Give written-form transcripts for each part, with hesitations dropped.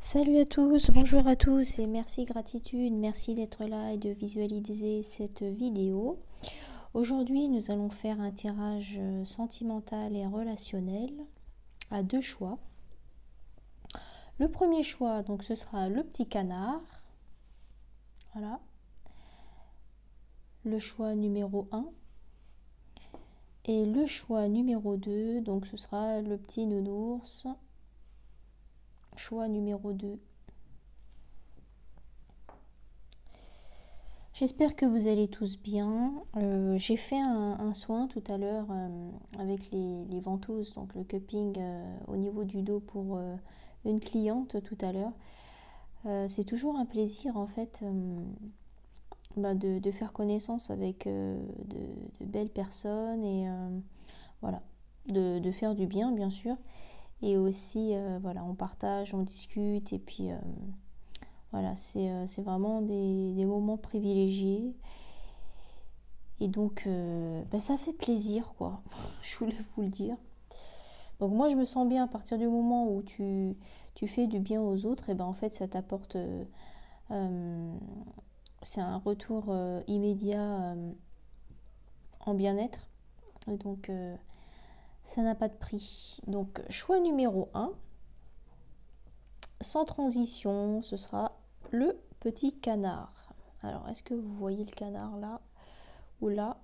Salut à tous, bonjour à tous et merci gratitude, merci d'être là et de visualiser cette vidéo. Aujourd'hui, nous allons faire un tirage sentimental et relationnel à deux choix. Le premier choix, donc ce sera le petit canard. Voilà. Le choix numéro 1. Et le choix numéro 2, donc ce sera le petit nounours. Choix numéro 2. J'espère que vous allez tous bien. J'ai fait un soin tout à l'heure avec les ventouses, donc le cupping au niveau du dos pour une cliente tout à l'heure. C'est toujours un plaisir en fait de faire connaissance avec de belles personnes et voilà, de faire du bien bien sûr. Et aussi voilà, on partage, on discute et puis voilà, c'est vraiment des moments privilégiés. Et donc, ça fait plaisir, quoi. Je voulais vous le dire. Donc moi, je me sens bien à partir du moment où tu fais du bien aux autres. Et ben en fait, ça t'apporte... c'est un retour immédiat en bien-être. Et donc, ça n'a pas de prix. Donc, choix numéro 1. Sans transition, ce sera le petit canard. Alors, est-ce que vous voyez le canard là ou là?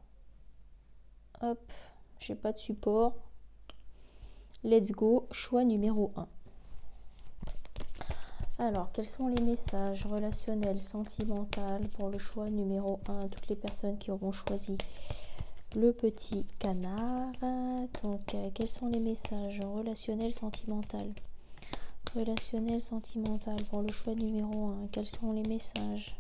Hop, j'ai pas de support. Let's go, choix numéro 1. Alors, quels sont les messages relationnels, sentimentaux pour le choix numéro 1 à toutes les personnes qui auront choisi le petit canard? Donc, quels sont les messages relationnels, sentimentaux? Relationnel, sentimental pour le choix numéro 1. Quels sont les messages?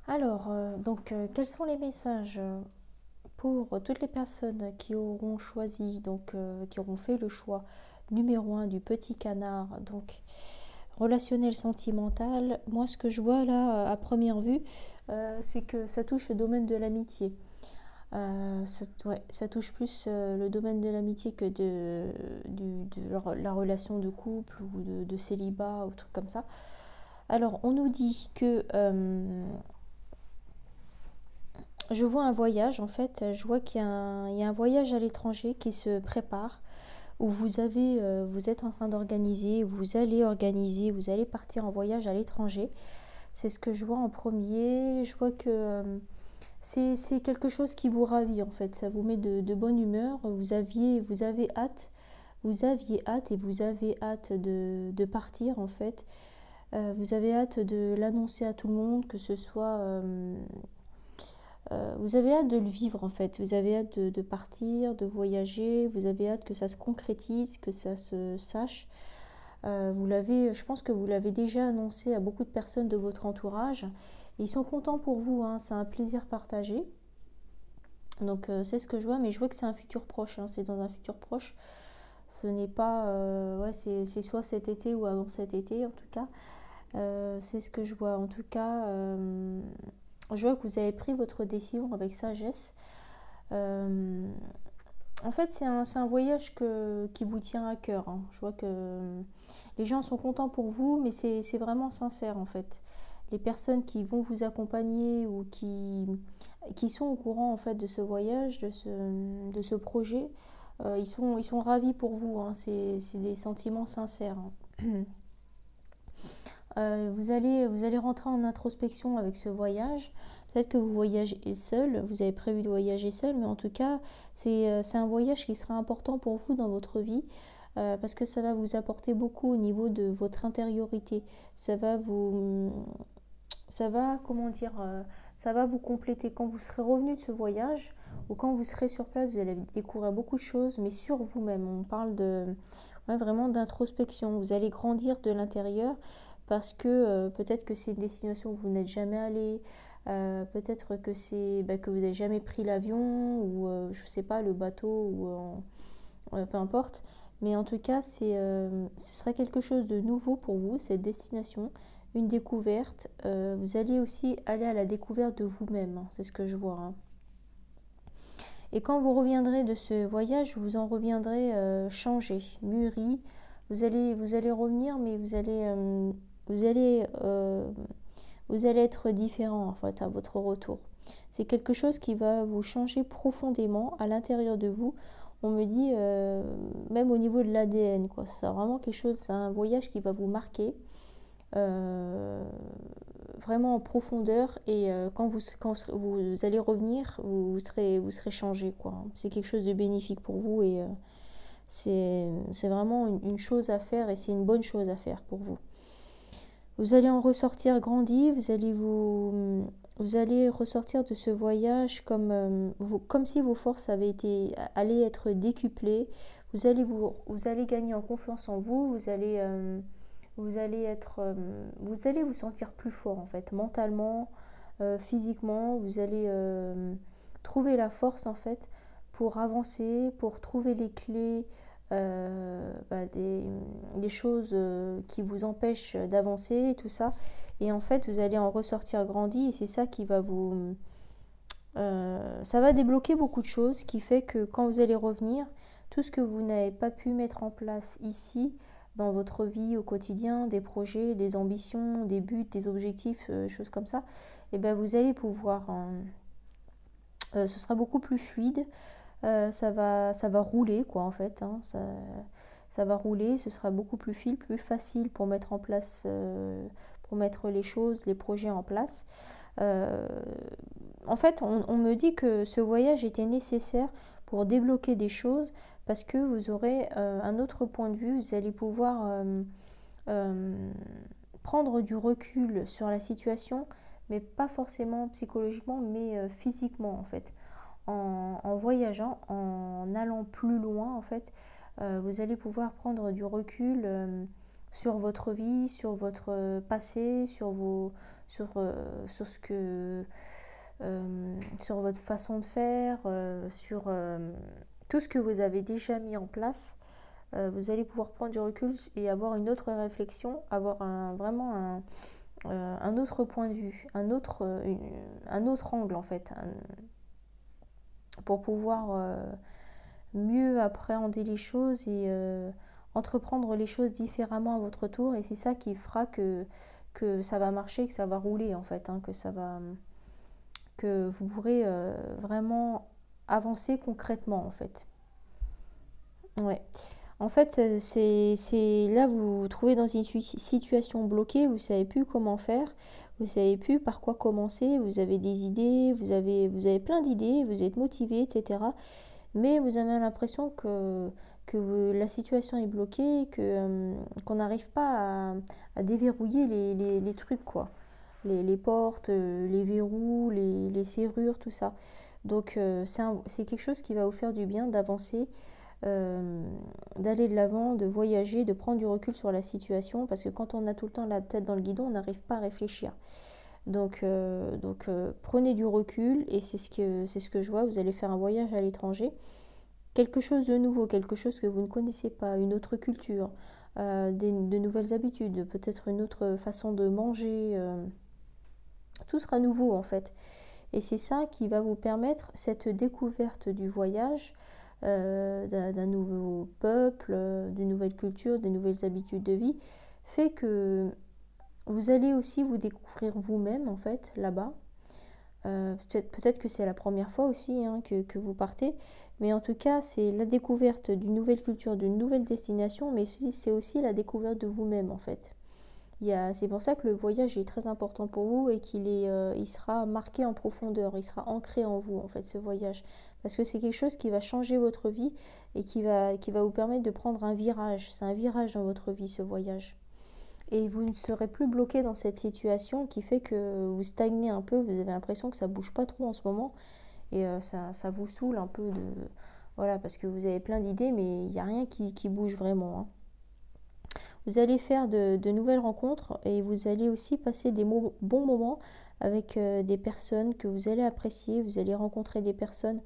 Alors, quels sont les messages pour toutes les personnes qui auront choisi, qui auront fait le choix numéro 1 du petit canard, donc relationnel sentimental? Moi, ce que je vois là, à première vue, c'est que ça touche le domaine de l'amitié. Ça touche plus le domaine de l'amitié que la relation de couple ou de célibat ou trucs comme ça. Alors, on nous dit que je vois un voyage, en fait, je vois qu'il y a un voyage à l'étranger qui se prépare, où vous êtes en train d'organiser, vous allez partir en voyage à l'étranger. C'est ce que je vois en premier. Je vois que c'est quelque chose qui vous ravit, en fait. Ça vous met de bonne humeur. Vous aviez hâte, et vous avez hâte de partir, en fait. Vous avez hâte de l'annoncer à tout le monde, que ce soit... vous avez hâte de le vivre en fait, vous avez hâte de partir, de voyager, vous avez hâte que ça se concrétise, que ça se sache. Je pense que vous l'avez déjà annoncé à beaucoup de personnes de votre entourage. Ils sont contents pour vous, hein, c'est un plaisir partagé. Donc c'est ce que je vois, mais je vois que c'est un futur proche, hein, c'est dans un futur proche. Ce n'est pas... c'est soit cet été ou avant cet été en tout cas. C'est ce que je vois. En tout cas, je vois que vous avez pris votre décision avec sagesse. En fait, c'est un voyage qui vous tient à cœur, hein. Je vois que les gens sont contents pour vous, mais c'est vraiment sincère en fait. les personnes qui vont vous accompagner ou qui sont au courant en fait de ce voyage, de ce projet, ils sont ravis pour vous, hein. C'est des sentiments sincères, hein. Vous allez rentrer en introspection avec ce voyage. Peut-être que vous voyagez seul, vous avez prévu de voyager seul, mais en tout cas, c'est un voyage qui sera important pour vous dans votre vie, parce que ça va vous apporter beaucoup au niveau de votre intériorité. Ça va, comment dire, ça va vous compléter. Quand vous serez revenu de ce voyage, ou quand vous serez sur place, vous allez découvrir beaucoup de choses, mais sur vous-même. On parle ouais, vraiment d'introspection. Vous allez grandir de l'intérieur parce que peut-être que c'est une destination où vous n'êtes jamais allé, peut-être que que vous n'avez jamais pris l'avion ou je sais pas, le bateau ou peu importe. Mais en tout cas, ce serait quelque chose de nouveau pour vous, cette destination, une découverte. Vous allez aussi aller à la découverte de vous-même, hein, c'est ce que je vois, hein. Et quand vous reviendrez de ce voyage, vous en reviendrez changé, mûri. Vous allez revenir, mais vous allez, euh, vous allez être différent en fait à votre retour. C'est quelque chose qui va vous changer profondément à l'intérieur de vous. On me dit même au niveau de l'ADN, quoi. C'est vraiment quelque chose, c'est un voyage qui va vous marquer vraiment en profondeur et quand vous allez revenir, vous serez changé, quoi. C'est quelque chose de bénéfique pour vous et c'est vraiment une chose à faire et c'est une bonne chose à faire pour vous. Vous allez en ressortir grandi, vous allez ressortir de ce voyage comme si vos forces allaient être décuplées. Vous allez gagner en confiance en vous, vous allez vous sentir plus fort en fait, mentalement, physiquement. Vous allez trouver la force en fait pour avancer, pour trouver les clés des choses qui vous empêchent d'avancer et tout ça. Et en fait, vous allez en ressortir grandi et c'est ça qui va ça va débloquer beaucoup de choses, qui fait que quand vous allez revenir, tout ce que vous n'avez pas pu mettre en place ici, dans votre vie au quotidien, des projets, des ambitions, des buts, des objectifs, choses comme ça, et ben vous allez pouvoir, ce sera beaucoup plus fluide, ça va rouler quoi en fait, hein, ça va rouler, ce sera beaucoup plus facile pour mettre en place, pour mettre les choses, les projets en place. En fait, on me dit que ce voyage était nécessaire pour débloquer des choses parce que vous aurez un autre point de vue, vous allez pouvoir prendre du recul sur la situation, mais pas forcément psychologiquement, mais physiquement en fait. En voyageant, en allant plus loin en fait, vous allez pouvoir prendre du recul sur votre vie, sur votre passé, sur ce que sur votre façon de faire, sur tout ce que vous avez déjà mis en place. Vous allez pouvoir prendre du recul et avoir une autre réflexion, avoir vraiment un autre point de vue, un autre angle en fait, pour pouvoir mieux appréhender les choses et entreprendre les choses différemment à votre tour. Et c'est ça qui fera que ça va marcher, que ça va rouler en fait, hein, que vous pourrez vraiment avancer concrètement en fait. Ouais. En fait, c'est là vous vous trouvez dans une situation bloquée, vous ne savez plus comment faire, vous ne savez plus par quoi commencer, vous avez des idées, vous avez plein d'idées, vous êtes motivé, etc. Mais vous avez l'impression que la situation est bloquée, qu'on n'arrive pas à déverrouiller les trucs, quoi. Les portes, les verrous, les serrures, tout ça. Donc c'est quelque chose qui va vous faire du bien d'avancer, d'aller de l'avant, de voyager, de prendre du recul sur la situation, parce que quand on a tout le temps la tête dans le guidon, on n'arrive pas à réfléchir. Donc prenez du recul et c'est ce que je vois. Vous allez faire un voyage à l'étranger, quelque chose de nouveau, quelque chose que vous ne connaissez pas, une autre culture, de nouvelles habitudes, peut-être une autre façon de manger. Tout sera nouveau en fait. Et c'est ça qui va vous permettre, cette découverte du voyage, d'un nouveau peuple, d'une nouvelle culture, des nouvelles habitudes de vie, fait que Vous allez aussi vous découvrir vous-même, en fait, là-bas. Peut-être que c'est la première fois aussi hein, que vous partez, mais en tout cas, c'est la découverte d'une nouvelle culture, d'une nouvelle destination, mais c'est aussi la découverte de vous-même, en fait. C'est pour ça que le voyage est très important pour vous et il sera marqué en profondeur, il sera ancré en vous, en fait, ce voyage. Parce que c'est quelque chose qui va changer votre vie et qui va vous permettre de prendre un virage. C'est un virage dans votre vie, ce voyage. Et vous ne serez plus bloqué dans cette situation qui fait que vous stagnez un peu, vous avez l'impression que ça bouge pas trop en ce moment et ça vous saoule un peu voilà, parce que vous avez plein d'idées mais il n'y a rien qui bouge vraiment. Hein. Vous allez faire de nouvelles rencontres et vous allez aussi passer des bons moments avec des personnes que vous allez apprécier. Vous allez rencontrer des personnes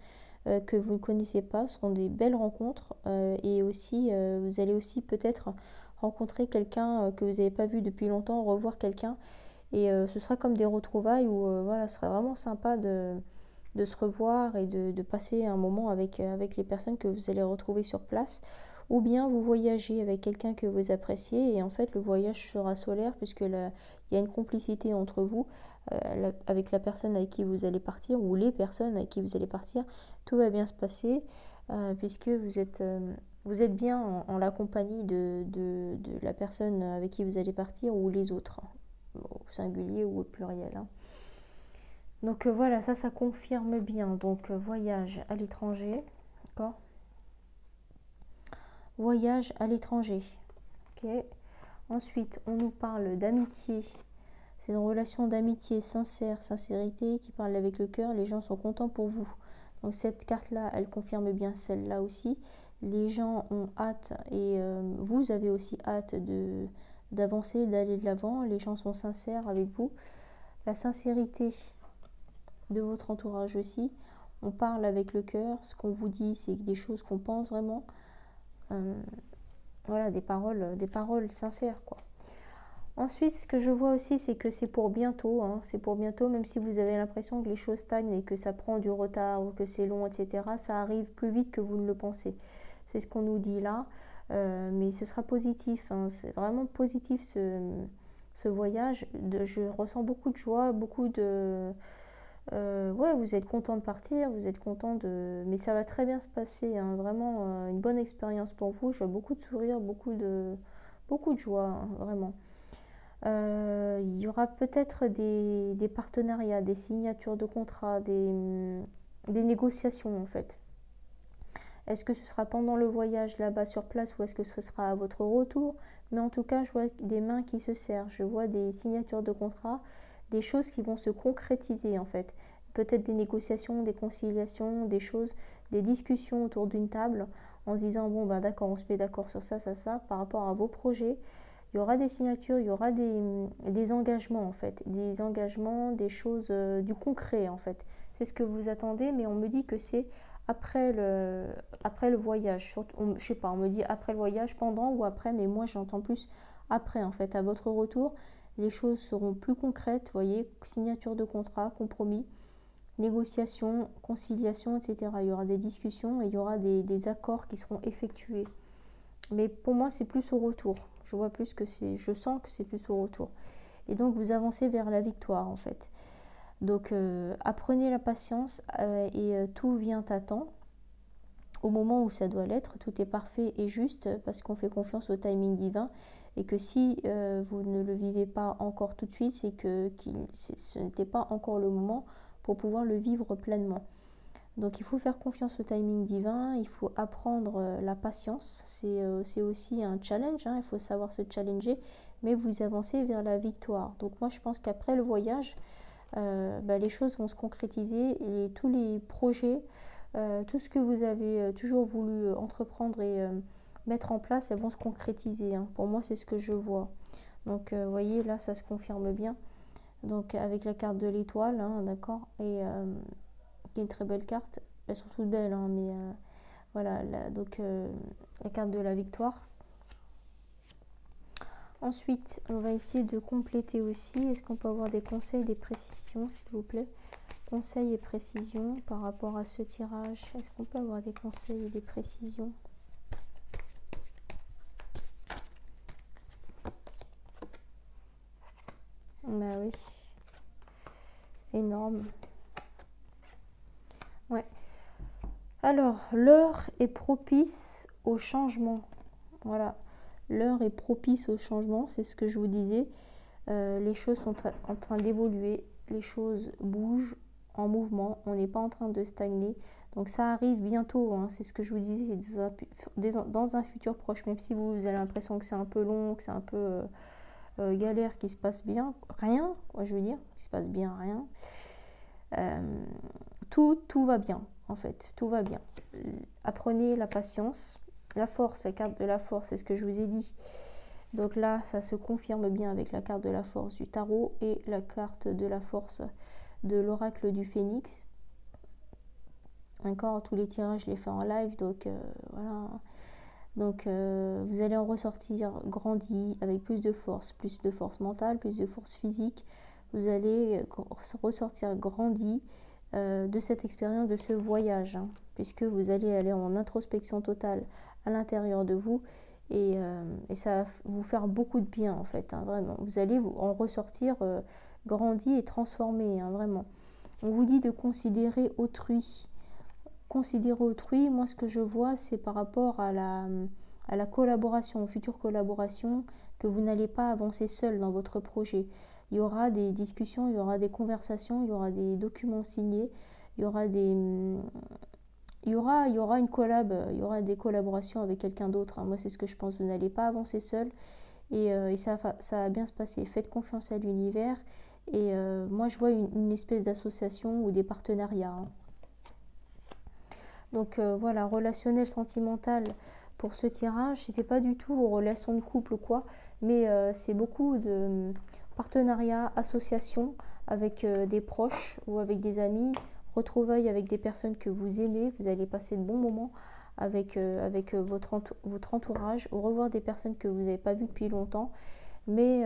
que vous ne connaissez pas. Ce seront des belles rencontres et aussi vous allez aussi peut-être rencontrer quelqu'un que vous n'avez pas vu depuis longtemps, revoir quelqu'un et ce sera comme des retrouvailles où voilà, ce sera vraiment sympa de se revoir et de passer un moment avec les personnes que vous allez retrouver sur place. Ou bien vous voyagez avec quelqu'un que vous appréciez et en fait le voyage sera solaire puisque il y a une complicité entre vous avec la personne avec qui vous allez partir ou les personnes avec qui vous allez partir. Tout va bien se passer puisque vous êtes bien en la compagnie de la personne avec qui vous allez partir ou les autres, au singulier ou au pluriel. Hein. Donc voilà, ça confirme bien. Donc voyage à l'étranger, d'accord ? Voyage à l'étranger. Okay. Ensuite, on nous parle d'amitié. C'est une relation d'amitié sincère, sincérité qui parle avec le cœur. Les gens sont contents pour vous. Donc cette carte-là, elle confirme bien celle-là aussi. Les gens ont hâte et vous avez aussi hâte d'avancer, d'aller de l'avant. Les gens sont sincères avec vous. La sincérité de votre entourage aussi. On parle avec le cœur. Ce qu'on vous dit, c'est des choses qu'on pense vraiment. Voilà, des paroles sincères, quoi. Ensuite, ce que je vois aussi, c'est que c'est pour bientôt. Hein, c'est pour bientôt, même si vous avez l'impression que les choses stagnent et que ça prend du retard ou que c'est long, etc. Ça arrive plus vite que vous ne le pensez. C'est ce qu'on nous dit là. Mais ce sera positif. Hein, c'est vraiment positif ce voyage. Je ressens beaucoup de joie, beaucoup de... ouais, vous êtes content de partir, vous êtes content de... Mais ça va très bien se passer, hein, vraiment une bonne expérience pour vous. Je vois beaucoup de sourires, beaucoup de joie, hein, vraiment. Il y aura peut-être des partenariats, des signatures de contrats, des négociations en fait. Est-ce que ce sera pendant le voyage là-bas sur place ou est-ce que ce sera à votre retour? Mais en tout cas, je vois des mains qui se serrent, je vois des signatures de contrats, des choses qui vont se concrétiser en fait. Peut-être des négociations, des conciliations, des choses, des discussions autour d'une table en se disant bon ben d'accord, on se met d'accord sur ça, par rapport à vos projets. Il y aura des signatures, il y aura des engagements en fait, des engagements, des choses, du concret en fait. C'est ce que vous attendez, mais on me dit que c'est après le voyage. Je sais pas, on me dit après le voyage, pendant ou après, mais moi j'entends plus après en fait. À votre retour, les choses seront plus concrètes, vous voyez, signature de contrat, compromis, négociation, conciliation, etc. Il y aura des discussions et il y aura des accords qui seront effectués. Mais pour moi, c'est plus au retour. Je sens que c'est plus au retour. Et donc, vous avancez vers la victoire, en fait. Donc, apprenez la patience et tout vient à temps. Au moment où ça doit l'être, tout est parfait et juste parce qu'on fait confiance au timing divin. Et que si vous ne le vivez pas encore tout de suite, c'est que ce n'était pas encore le moment pour pouvoir le vivre pleinement. Donc il faut faire confiance au timing divin, il faut apprendre la patience, c'est aussi un challenge, hein, il faut savoir se challenger, mais vous avancez vers la victoire. Donc moi je pense qu'après le voyage, les choses vont se concrétiser et tous les projets, tout ce que vous avez toujours voulu entreprendre et mettre en place, elles vont se concrétiser. Hein. Pour moi c'est ce que je vois. Donc vous voyez là ça se confirme bien. Donc avec la carte de l'étoile, hein, d'accord, et qui est une très belle carte. Elles sont toutes belles, hein, mais voilà, donc la carte de la victoire. Ensuite, on va essayer de compléter aussi. Est-ce qu'on peut avoir des conseils, des précisions, s'il vous plaît? Conseils et précisions par rapport à ce tirage. Est-ce qu'on peut avoir des conseils et des précisions? Bah oui. Énorme. Ouais. Alors, l'heure est propice au changement. Voilà. L'heure est propice au changement, c'est ce que je vous disais. Les choses sont en train d'évoluer, les choses bougent en mouvement, on n'est pas en train de stagner. Donc ça arrive bientôt, hein, c'est ce que je vous disais, dans un futur proche, même si vous avez l'impression que c'est un peu long, que c'est un peu galère, qu'il se passe bien, rien, quoi, je veux dire, qu'il se passe bien, rien. Tout va bien, en fait, tout va bien. Apprenez la patience, la force, la carte de la force, c'est ce que je vous ai dit. Donc là, ça se confirme bien avec la carte de la force du tarot et la carte de la force de l'oracle du phénix. Encore, tous les tirages, je les fais en live, donc voilà. Donc vous allez en ressortir grandi, avec plus de force mentale, plus de force physique. Vous allez ressortir grandi de cette expérience, de ce voyage, hein, puisque vous allez aller en introspection totale à l'intérieur de vous. Et ça va vous faire beaucoup de bien, en fait, hein, vraiment. Vous allez en ressortir grandi et transformé, hein, vraiment. On vous dit de considérer autrui. Considérer autrui, moi, ce que je vois, c'est par rapport à la collaboration, aux futures collaborations, que vous n'allez pas avancer seul dans votre projet. Il y aura des discussions, il y aura des conversations, il y aura des documents signés, il y aura il y aura une collab, il y aura des collaborations avec quelqu'un d'autre, hein. Moi, c'est ce que je pense. Vous n'allez pas avancer seul et ça va bien se passer. Faites confiance à l'univers. Et moi, je vois une espèce d'association ou des partenariats, hein. Donc voilà, relationnel, sentimental pour ce tirage. C'était pas du tout relation de couple ou quoi, mais c'est beaucoup de partenariats, associations avec des proches ou avec des amis, retrouvailles avec des personnes que vous aimez. Vous allez passer de bons moments avec votre entourage, ou revoir des personnes que vous n'avez pas vues depuis longtemps, mais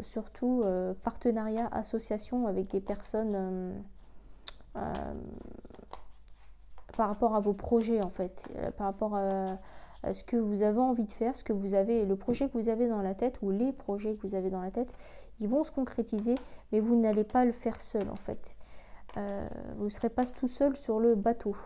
surtout partenariat, association avec des personnes par rapport à vos projets, en fait, par rapport à ce que vous avez envie de faire, ce que vous avez, le projet que vous avez dans la tête, ou les projets que vous avez dans la tête, ils vont se concrétiser, mais vous n'allez pas le faire seul, en fait. Vous ne serez pas tout seul sur le bateau.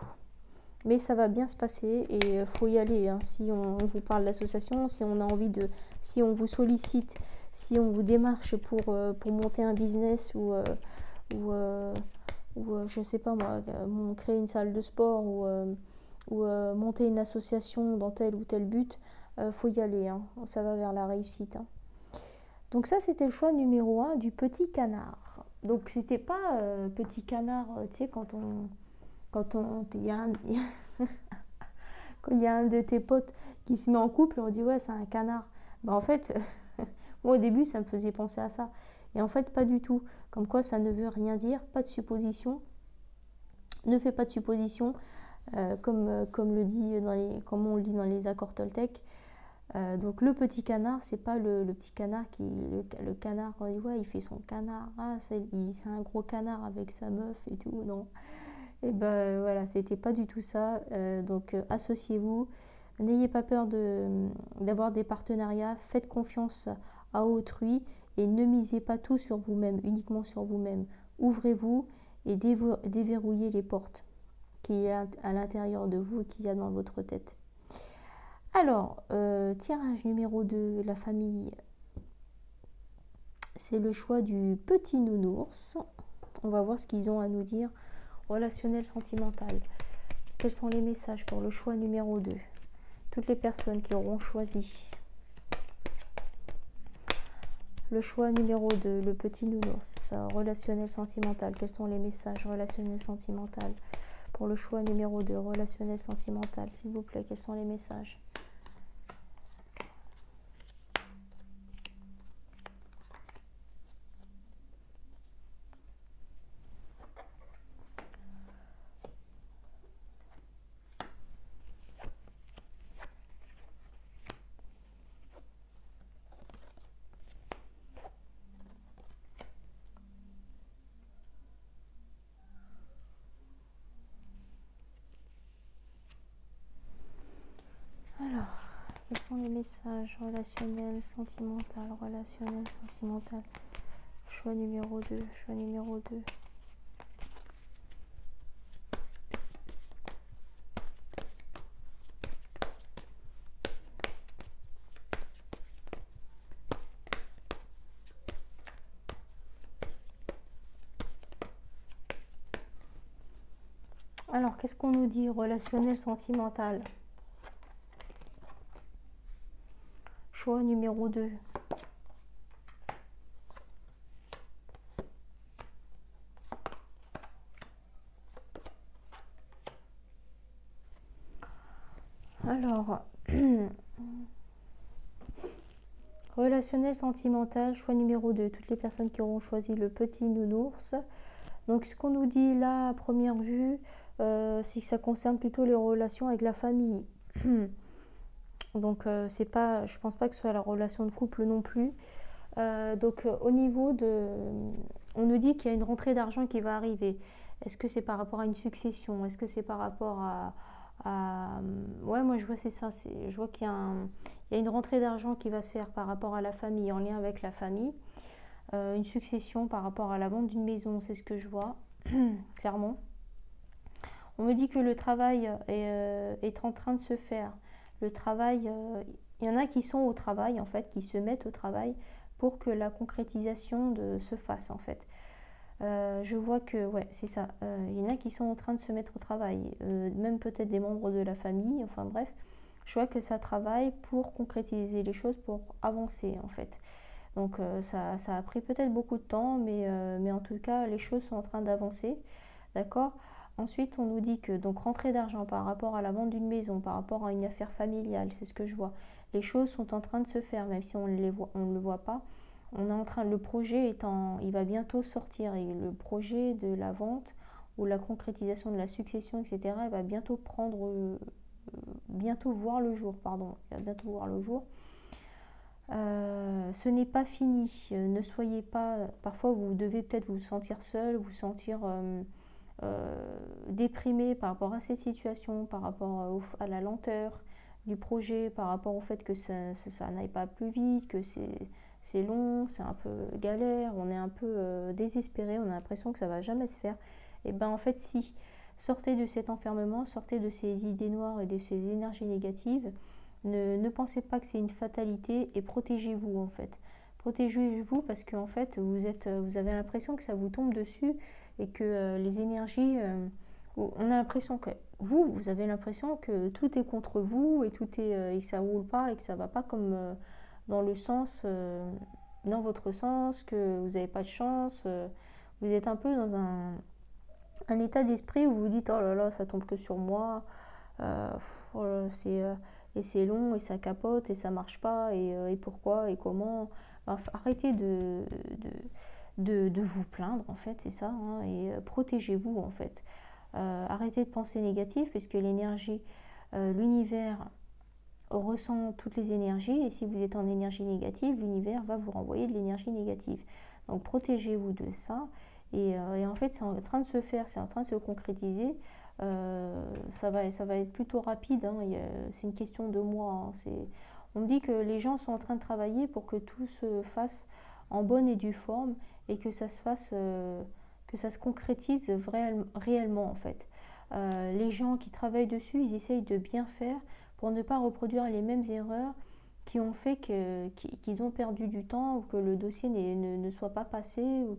Mais ça va bien se passer et il faut y aller, hein. Si on vous parle d'association, si on a envie de, si on vous sollicite, si on vous démarche pour monter un business ou je sais pas moi, créer une salle de sport ou monter une association dans tel ou tel but, faut y aller, hein. Ça va vers la réussite, hein. Donc ça, c'était le choix numéro 1 du petit canard. Donc c'était pas petit canard, tu sais, quand il y a quand il y a un de tes potes qui se met en couple, on dit ouais, c'est un canard. Bah en fait, moi au début, ça me faisait penser à ça. Et en fait, pas du tout. Comme quoi, ça ne veut rien dire, pas de supposition. Ne fais pas de supposition, comme on le dit dans les accords Toltec. Donc le petit canard, c'est pas le petit canard le canard quand il voit, il fait son canard, c'est un gros canard avec sa meuf et tout, non. Et ben voilà, c'était pas du tout ça. Donc associez-vous, n'ayez pas peur d'avoir des partenariats, faites confiance à autrui et ne misez pas tout sur vous-même, uniquement sur vous-même. Ouvrez-vous et déverrouillez les portes qu'il y a à l'intérieur de vous et qu'il y a dans votre tête. Alors, tirage numéro 2, la famille, c'est le choix du petit nounours. On va voir ce qu'ils ont à nous dire. Relationnel, sentimental. Quels sont les messages pour le choix numéro 2? Toutes les personnes qui auront choisi le choix numéro 2, le petit nounours, relationnel, sentimental. Quels sont les messages relationnel, sentimental pour le choix numéro 2, relationnel, sentimental? S'il vous plaît, quels sont les messages? Alors, quels sont les messages relationnels, sentimental, Choix numéro 2, choix numéro 2. Alors, qu'est-ce qu'on nous dit? Relationnel, sentimental. Choix numéro 2. Alors, relationnel, sentimental, choix numéro 2. Toutes les personnes qui auront choisi le petit nounours. Donc, ce qu'on nous dit là, à première vue, c'est que ça concerne plutôt les relations avec la famille. Donc, c'est pas, je pense pas que ce soit la relation de couple non plus. Donc, au niveau de... On nous dit qu'il y a une rentrée d'argent qui va arriver. Est-ce que c'est par rapport à une succession? Est-ce que c'est par rapport à... Ouais, moi, je vois, c'est ça. Je vois qu'il y a il y a une rentrée d'argent qui va se faire par rapport à la famille, en lien avec la famille. Une succession par rapport à la vente d'une maison, c'est ce que je vois, clairement. On me dit que le travail est en train de se faire. Le travail, il y en a qui sont au travail, en fait, qui se mettent au travail pour que la concrétisation se fasse, en fait. Je vois que, ouais, c'est ça. Il y en a qui sont en train de se mettre au travail, même peut-être des membres de la famille, enfin bref. Je vois que ça travaille pour concrétiser les choses, pour avancer, en fait. Donc ça a pris peut-être beaucoup de temps, mais en tout cas, les choses sont en train d'avancer. D'accord? Ensuite, on nous dit que donc rentrée d'argent par rapport à la vente d'une maison, par rapport à une affaire familiale, c'est ce que je vois. Les choses sont en train de se faire, même si on ne le voit pas. On est en train, le projet il va bientôt sortir et le projet de la vente ou la concrétisation de la succession, etc., il va bientôt bientôt voir le jour, pardon. Il va bientôt voir le jour. Ce n'est pas fini. Ne soyez pas. Parfois, vous devez peut-être vous sentir seul, vous sentir déprimé par rapport à cette situation, par rapport à la lenteur du projet, par rapport au fait que ça n'aille pas plus vite, que c'est long, c'est un peu galère, on est un peu désespéré, on a l'impression que ça va jamais se faire. Et ben en fait, si. Sortez de cet enfermement, sortez de ces idées noires et de ces énergies négatives. Ne pensez pas que c'est une fatalité et protégez-vous en fait. Protégez-vous parce qu'en fait vous avez l'impression que ça vous tombe dessus et que les énergies, on a l'impression que vous avez l'impression que tout est contre vous et tout est et ça roule pas et que ça va pas comme dans le sens, dans votre sens, que vous n'avez pas de chance. Vous êtes un peu dans un état d'esprit où vous dites oh là là ça tombe que sur moi, et c'est long et ça capote et ça marche pas et pourquoi et comment. Enfin, arrêtez de vous plaindre en fait, c'est ça, hein, et protégez-vous en fait. Arrêtez de penser négatif puisque l'énergie, l'univers ressent toutes les énergies et si vous êtes en énergie négative, l'univers va vous renvoyer de l'énergie négative. Donc protégez-vous de ça et en fait c'est en train de se faire, c'est en train de se concrétiser. Ça va être plutôt rapide, hein, c'est une question de mois. Hein, on me dit que les gens sont en train de travailler pour que tout se fasse en bonne et due forme et que ça se fasse, que ça se concrétise réellement en fait. Les gens qui travaillent dessus, ils essayent de bien faire pour ne pas reproduire les mêmes erreurs qui ont fait qu'ils ont perdu du temps ou que le dossier ne soit pas passé ou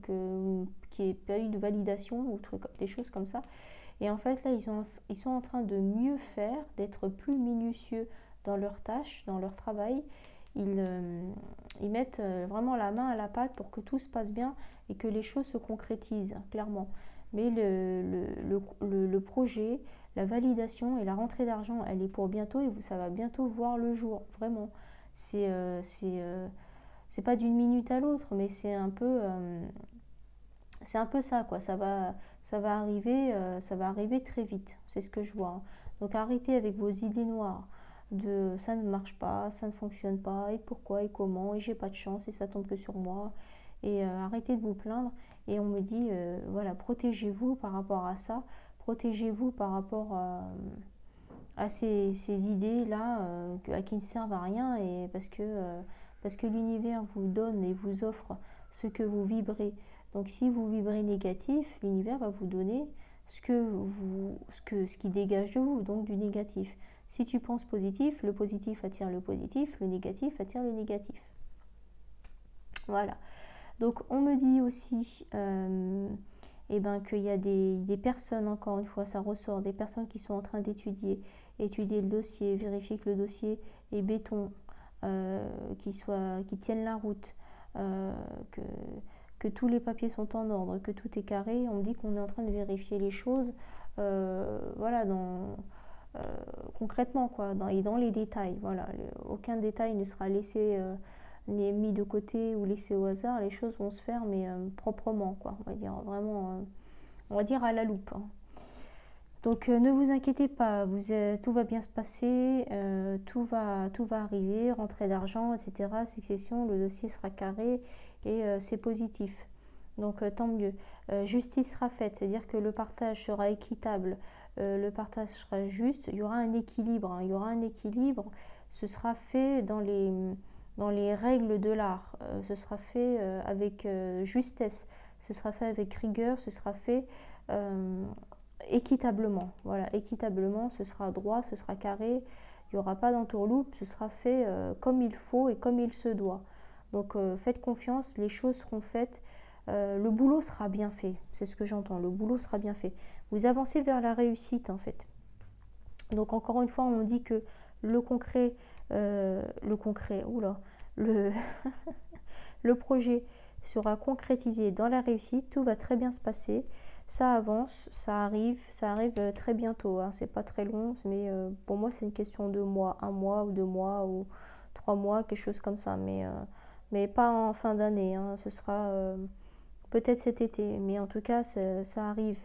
qu'il n'y ait pas eu de validation ou des choses comme ça. Et en fait, là, ils sont en train de mieux faire, d'être plus minutieux dans leurs tâches, dans leur travail. Ils mettent vraiment la main à la pâte pour que tout se passe bien et que les choses se concrétisent, clairement. Mais le projet, la validation et la rentrée d'argent, elle est pour bientôt et ça va bientôt voir le jour, vraiment. C'est pas d'une minute à l'autre, mais c'est un peu ça, quoi. Ça va arriver très vite. C'est ce que je vois. Hein. Donc arrêtez avec vos idées noires de ça ne marche pas, ça ne fonctionne pas, et pourquoi, et comment, et j'ai pas de chance, et ça tombe que sur moi. Et arrêtez de vous plaindre. Et on me dit, voilà, protégez-vous par rapport à ça. Protégez-vous par rapport à ces idées-là qui ne servent à rien et parce que l'univers vous donne et vous offre ce que vous vibrez. Donc si vous vibrez négatif, l'univers va vous donner ce qui dégage de vous, donc du négatif. Si tu penses positif, le positif attire le positif, le négatif attire le négatif. Voilà. Donc on me dit aussi qu'il y a des personnes, encore une fois, ça ressort, des personnes qui sont en train d'étudier le dossier, vérifier que le dossier est béton, qui tienne la route, que tous les papiers sont en ordre, que tout est carré. On me dit qu'on est en train de vérifier les choses, voilà, concrètement, quoi, et dans les détails. Voilà, aucun détail ne sera laissé, ni mis de côté ou laissé au hasard. Les choses vont se faire, mais proprement, quoi. On va dire vraiment, on va dire à la loupe. Hein. Donc ne vous inquiétez pas, tout va bien se passer, tout va arriver, rentrée d'argent, etc. Succession, le dossier sera carré et c'est positif. Donc tant mieux. Justice sera faite, c'est-à-dire que le partage sera équitable, le partage sera juste, il y aura un équilibre. Hein, il y aura un équilibre, ce sera fait dans les règles de l'art, ce sera fait avec justesse, ce sera fait avec rigueur, ce sera fait équitablement. Voilà, équitablement, ce sera droit, ce sera carré, il n'y aura pas d'entourloupe, ce sera fait comme il faut et comme il se doit. Donc faites confiance, les choses seront faites, le boulot sera bien fait, c'est ce que j'entends, le boulot sera bien fait. Vous avancez vers la réussite en fait. Donc encore une fois, on dit que le concret, le projet sera concrétisé dans la réussite, tout va très bien se passer. Ça avance, ça arrive très bientôt. Hein. C'est pas très long, mais pour moi, c'est une question de mois, 1 mois ou 2 mois ou 3 mois, quelque chose comme ça. Mais pas en fin d'année. Hein. Ce sera peut-être cet été. Mais en tout cas, ça arrive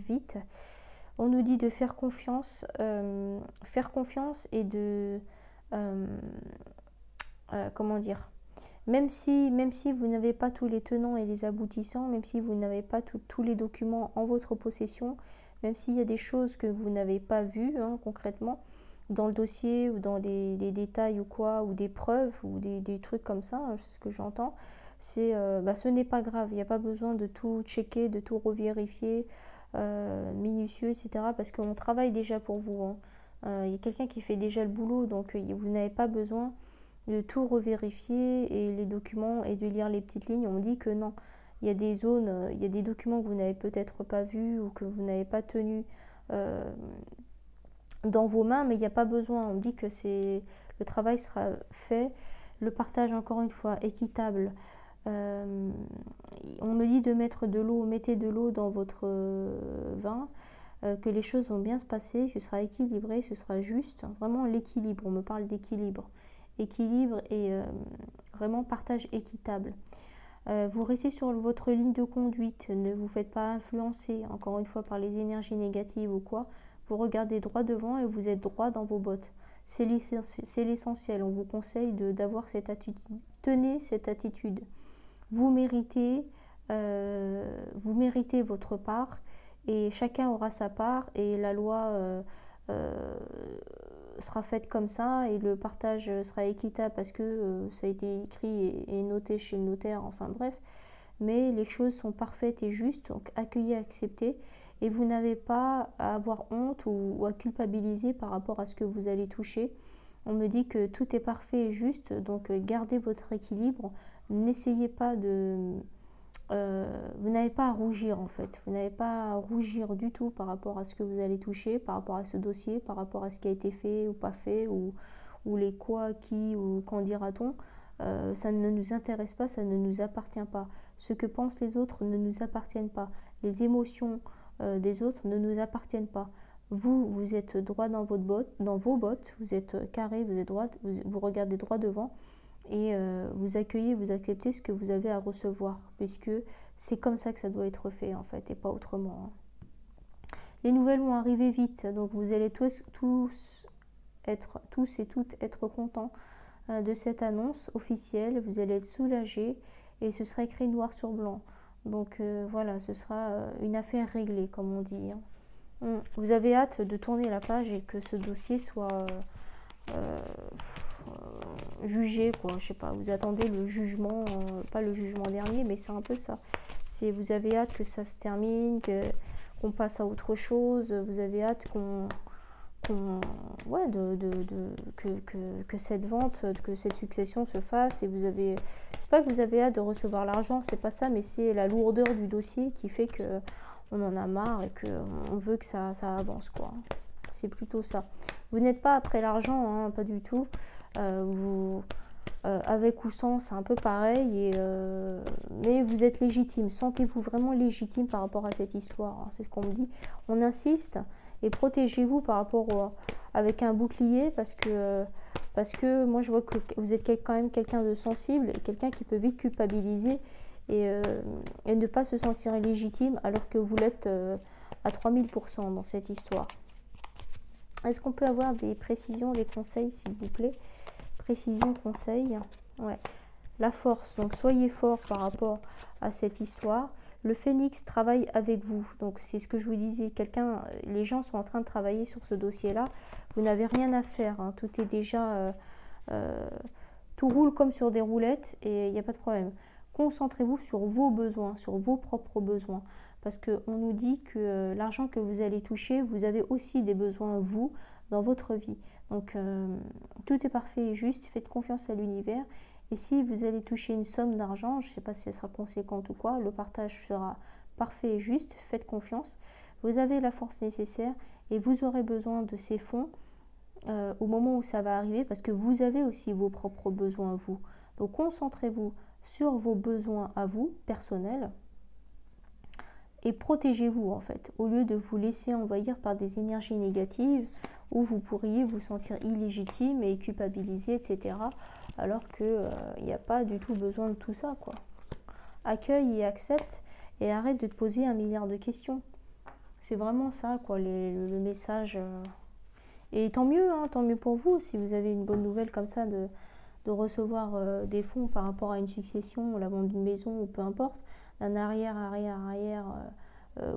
vite. On nous dit de faire confiance et de comment dire, même si vous n'avez pas tous les tenants et les aboutissants, même si vous n'avez pas tous les documents en votre possession, même s'il y a des choses que vous n'avez pas vues hein, concrètement dans le dossier ou dans les détails ou quoi, ou des preuves ou des trucs comme ça, hein, c'est ce que j'entends, ce n'est pas grave, il n'y a pas besoin de tout checker, de tout revérifier, minutieux, etc. Parce qu'on travaille déjà pour vous. Hein. Il y a quelqu'un qui fait déjà le boulot, donc vous n'avez pas besoin de tout revérifier et les documents et de lire les petites lignes. On dit que non, il y a des zones, il y a des documents que vous n'avez peut-être pas vus ou que vous n'avez pas tenus dans vos mains, mais il n'y a pas besoin. On dit que le travail sera fait, le partage encore une fois équitable. On me dit de mettre de l'eau, mettez de l'eau dans votre vin, que les choses vont bien se passer, ce sera équilibré, ce sera juste. Vraiment l'équilibre, on me parle d'équilibre. Équilibre et vraiment partage équitable. Vous restez sur votre ligne de conduite, ne vous faites pas influencer, encore une fois, par les énergies négatives ou quoi. Vous regardez droit devant et vous êtes droit dans vos bottes. C'est l'essentiel, on vous conseille d'avoir cette attitude. Tenez cette attitude. Vous méritez votre part et chacun aura sa part et la loi sera faite comme ça et le partage sera équitable parce que ça a été écrit et noté chez le notaire, enfin bref. Mais les choses sont parfaites et justes, donc accueillez, acceptez et vous n'avez pas à avoir honte ou à culpabiliser par rapport à ce que vous allez toucher. On me dit que tout est parfait et juste, donc gardez votre équilibre. N'essayez pas vous n'avez pas à rougir en fait. Vous n'avez pas à rougir du tout par rapport à ce que vous allez toucher, par rapport à ce dossier, par rapport à ce qui a été fait ou pas fait, ou les quoi, qui ou quand dira-t-on. Ça ne nous intéresse pas, ça ne nous appartient pas. Ce que pensent les autres ne nous appartiennent pas. Les émotions des autres ne nous appartiennent pas. Vous êtes droit dans vos bottes, vous êtes carré, vous êtes droit, vous regardez droit devant et vous accueillez, vous acceptez ce que vous avez à recevoir, puisque c'est comme ça que ça doit être fait en fait, et pas autrement. Hein. Les nouvelles vont arriver vite, donc vous allez tous et toutes être contents de cette annonce officielle, vous allez être soulagés et ce sera écrit noir sur blanc. Donc voilà, ce sera une affaire réglée, comme on dit. Hein. Vous avez hâte de tourner la page et que ce dossier soit juger, quoi. Je sais pas, vous attendez le jugement, pas le jugement dernier, mais c'est un peu ça. Vous avez hâte que ça se termine, qu'on passe à autre chose, vous avez hâte ouais, que cette vente, que cette succession se fasse. Et vous avez, c'est pas que vous avez hâte de recevoir l'argent, c'est pas ça, mais c'est la lourdeur du dossier qui fait que on en a marre et qu'on veut que ça avance, quoi. C'est plutôt ça. Vous n'êtes pas après l'argent, hein, pas du tout. Avec ou sans, c'est un peu pareil. Mais vous êtes légitime. Sentez-vous vraiment légitime par rapport à cette histoire, hein. C'est ce qu'on me dit. On insiste et protégez-vous par rapport avec un bouclier parce que moi je vois que vous êtes quand même quelqu'un de sensible et quelqu'un qui peut vite culpabiliser et ne pas se sentir légitime alors que vous l'êtes à 3000% dans cette histoire. Est-ce qu'on peut avoir des précisions, des conseils, s'il vous plaît? Précision, conseil. Ouais. La force. Donc, soyez fort par rapport à cette histoire. Le phénix travaille avec vous. Donc, c'est ce que je vous disais. Les gens sont en train de travailler sur ce dossier-là. Vous n'avez rien à faire, hein. Tout est déjà... tout roule comme sur des roulettes et il n'y a pas de problème. Concentrez-vous sur vos besoins, sur vos propres besoins. Parce qu'on nous dit que l'argent que vous allez toucher, vous avez aussi des besoins, vous, dans votre vie. Donc, tout est parfait et juste. Faites confiance à l'univers. Et si vous allez toucher une somme d'argent, je ne sais pas si elle sera conséquente ou quoi, le partage sera parfait et juste. Faites confiance. Vous avez la force nécessaire et vous aurez besoin de ces fonds au moment où ça va arriver parce que vous avez aussi vos propres besoins, vous. Donc, concentrez-vous sur vos besoins à vous, personnels. Et protégez-vous en fait, au lieu de vous laisser envahir par des énergies négatives où vous pourriez vous sentir illégitime et culpabiliser, etc. Alors qu'il n'y a pas du tout besoin de tout ça, quoi. Accueille et accepte et arrête de te poser 1 milliard de questions. C'est vraiment ça, quoi, le message. Et tant mieux, hein, tant mieux pour vous si vous avez une bonne nouvelle comme ça de recevoir des fonds par rapport à une succession, la vente d'une maison ou peu importe. D'un arrière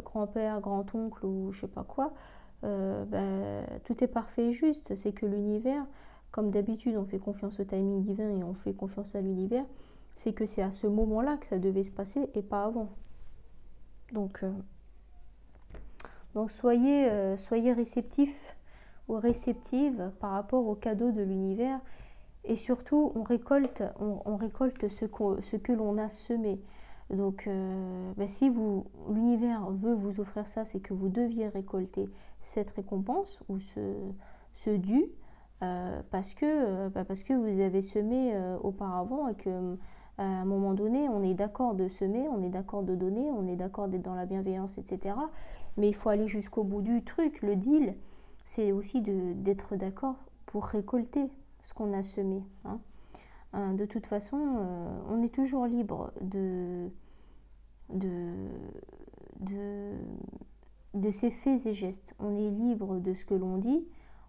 grand-père, grand-oncle ou je sais pas quoi, tout est parfait et juste. C'est que l'univers, comme d'habitude, on fait confiance au timing divin et on fait confiance à l'univers, c'est que c'est à ce moment-là que ça devait se passer et pas avant. Donc soyez réceptifs ou réceptives par rapport aux cadeaux de l'univers et surtout on récolte ce que l'on a semé. Donc, si l'univers veut vous offrir ça, c'est que vous deviez récolter cette récompense ou ce dû parce que vous avez semé auparavant et que à un moment donné, on est d'accord de semer, on est d'accord de donner, on est d'accord d'être dans la bienveillance, etc. Mais il faut aller jusqu'au bout du truc. Le deal, c'est aussi d'être d'accord pour récolter ce qu'on a semé, hein. De toute façon, on est toujours libre de ses faits et gestes. On est libre de ce que l'on dit,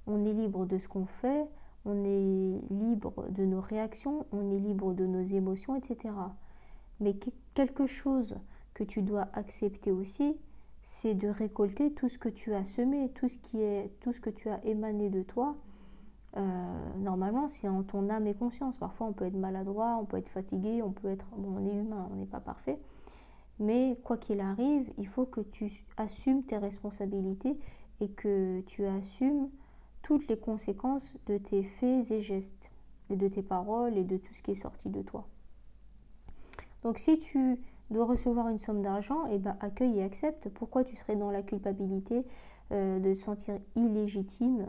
on est libre de ce qu'on fait, on est libre de nos réactions, on est libre de nos émotions, etc. Mais quelque chose que tu dois accepter aussi, c'est de récolter tout ce que tu as semé, tout ce que tu as émané de toi. Normalement, c'est en ton âme et conscience. Parfois, on peut être maladroit, on peut être fatigué, on est humain, on n'est pas parfait. Mais quoi qu'il arrive, il faut que tu assumes tes responsabilités et que tu assumes toutes les conséquences de tes faits et gestes, et de tes paroles et de tout ce qui est sorti de toi. Donc si tu dois recevoir une somme d'argent, accueille et accepte. Pourquoi tu serais dans la culpabilité de te sentir illégitime,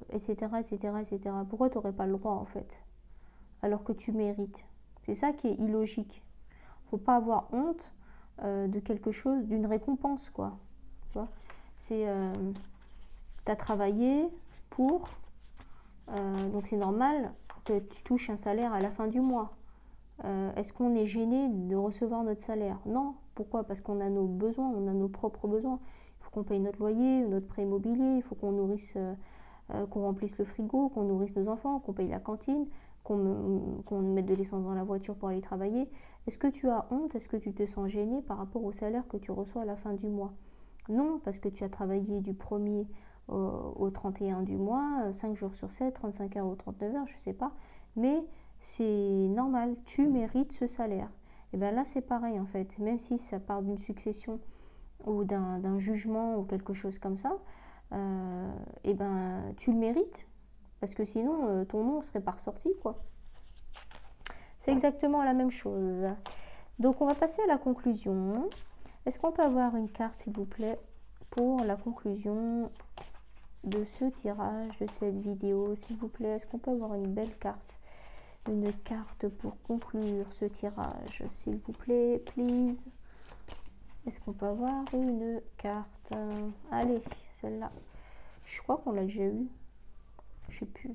etc., etc., etc. Pourquoi tu n'aurais pas le droit en fait, alors que tu mérites? C'est ça qui est illogique. Faut pas avoir honte de quelque chose, d'une récompense, quoi. Tu vois, t'as travaillé pour, donc c'est normal que tu touches un salaire à la fin du mois. Est-ce qu'on est gêné de recevoir notre salaire? Non. Pourquoi? Parce qu'on a nos besoins, on a nos propres besoins. Il faut qu'on paye notre loyer, notre prêt immobilier, il faut qu'on nourrisse, qu'on remplisse le frigo, qu'on nourrisse nos enfants, qu'on paye la cantine, qu'on mette de l'essence dans la voiture pour aller travailler. Est-ce que tu as honte? Est-ce que tu te sens gêné par rapport au salaire que tu reçois à la fin du mois? Non, parce que tu as travaillé du 1er au 31 du mois, 5 jours sur 7, 35 heures ou 39 heures, je ne sais pas. Mais c'est normal, tu mérites ce salaire. Et bien là, c'est pareil en fait. Même si ça part d'une succession ou d'un jugement ou quelque chose comme ça, et ben tu le mérites. Parce que sinon, ton nom ne serait pas ressorti, quoi. C'est exactement la même chose. Donc, on va passer à la conclusion. Est-ce qu'on peut avoir une carte, s'il vous plaît, pour la conclusion de ce tirage, de cette vidéo, s'il vous plaît? Est-ce qu'on peut avoir une belle carte? Une carte pour conclure ce tirage, s'il vous plaît, please. Est-ce qu'on peut avoir une carte? Allez, celle-là. Je crois qu'on l'a déjà eu. Je sais plus.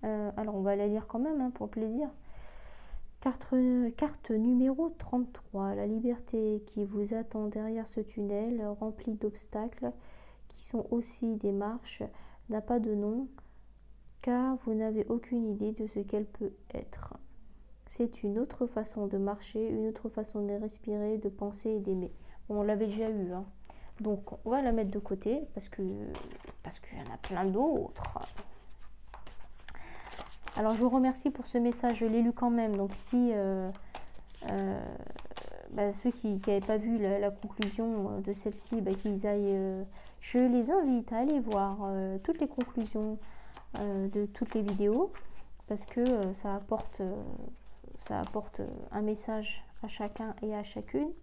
Alors, on va la lire quand même, hein, pour le plaisir. Carte numéro 33, la liberté qui vous attend derrière ce tunnel rempli d'obstacles qui sont aussi des marches n'a pas de nom car vous n'avez aucune idée de ce qu'elle peut être. C'est une autre façon de marcher, une autre façon de respirer, de penser et d'aimer. Bon, on l'avait déjà eu, hein. Donc on va la mettre de côté parce qu'il y en a plein d'autres. Alors, je vous remercie pour ce message. Je l'ai lu quand même. Donc, si ceux qui n'avaient pas vu la conclusion de celle-ci, qu'ils aillent... je les invite à aller voir toutes les conclusions de toutes les vidéos parce que ça apporte un message à chacun et à chacune.